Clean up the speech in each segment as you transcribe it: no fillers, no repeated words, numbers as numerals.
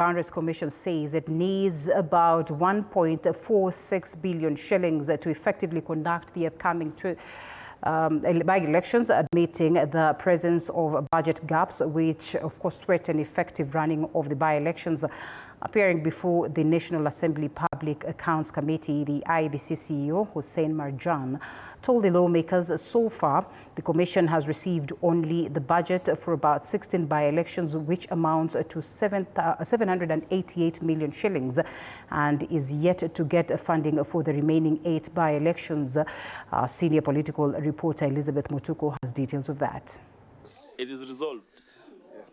Boundaries Commission says it needs about 1.46 billion shillings to effectively conduct the upcoming by-elections, admitting the presence of budget gaps, which of course threaten effective running of the by-elections. Appearing before the National Assembly Public Accounts Committee, the IEBC CEO, Hussein Marjan, told the lawmakers so far the Commission has received only the budget for about 16 by-elections, which amounts to 788 million shillings, and is yet to get funding for the remaining 8 by-elections. Senior political reporter Elizabeth Mutuku has details of that. It is resolved.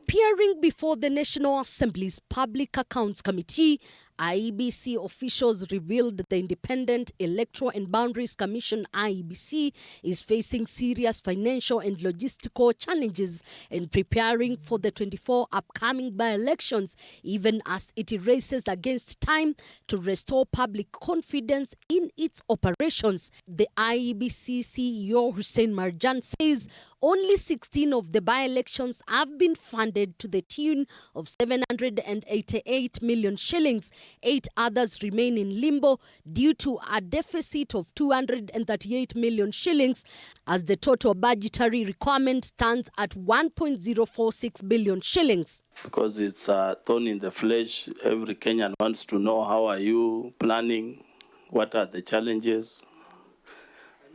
Appearing before the National Assembly's Public Accounts Committee, IEBC officials revealed the Independent Electoral and Boundaries Commission (IEBC) is facing serious financial and logistical challenges in preparing for the 24 upcoming by-elections, even as it races against time to restore public confidence in its operations. The IEBC CEO Hussein Marjan says only 16 of the by-elections have been funded to the tune of 788 million shillings. 8 others remain in limbo due to a deficit of 238 million shillings, as the total budgetary requirement stands at 1.046 billion shillings. Because it's a thorn in the flesh. Every Kenyan wants to know, how are you planning? What are the challenges?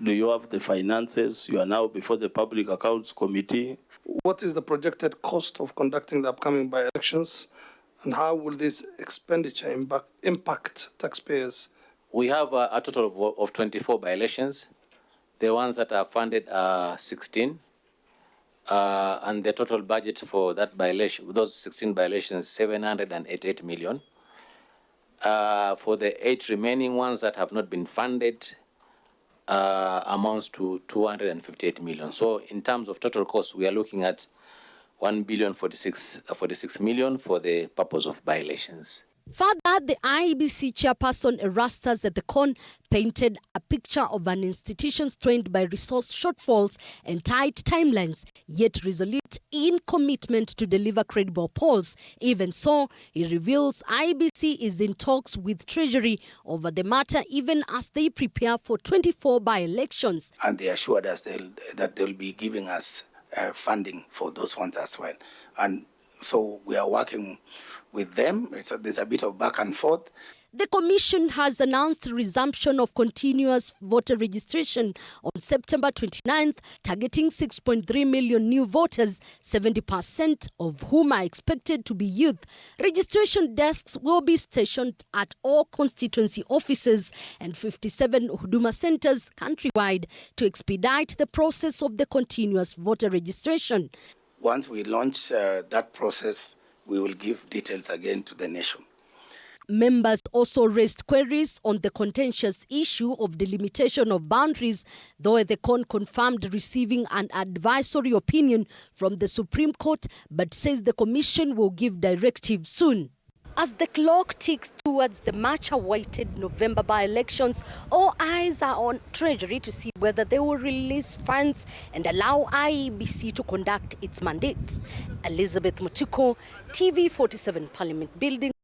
Do you have the finances? You are now before the Public Accounts Committee. What is the projected cost of conducting the upcoming by-elections, and how will this expenditure impact taxpayers? We have a total of 24 by-elections. The ones that are funded are 16. And the total budget for that by-election, those 16 by-elections, 788 million. For the 8 remaining ones that have not been funded, amounts to 258 million. So in terms of total cost, we are looking at 1,046 million for the purpose of by-elections. Further, the IEBC chairperson Erastus at the Con painted a picture of an institution strained by resource shortfalls and tight timelines, yet resolute in commitment to deliver credible polls. Even so, he reveals IEBC is in talks with Treasury over the matter, even as they prepare for 24 by-elections. And they assured us that they'll be giving us funding for those ones as well. And so we are working with them. There's a bit of back and forth. The Commission has announced resumption of continuous voter registration on September 29th, targeting 6.3 million new voters, 70% of whom are expected to be youth. Registration desks will be stationed at all constituency offices and 57 Huduma centers countrywide to expedite the process of the continuous voter registration. Once we launch that process, we will give details again to the nation. Members also raised queries on the contentious issue of delimitation of boundaries, though the Con confirmed receiving an advisory opinion from the Supreme Court, but says the Commission will give directives soon. As the clock ticks towards the much-awaited November by-elections, all eyes are on Treasury to see whether they will release funds and allow IEBC to conduct its mandate. Elizabeth Mutuku, TV 47 Parliament Building.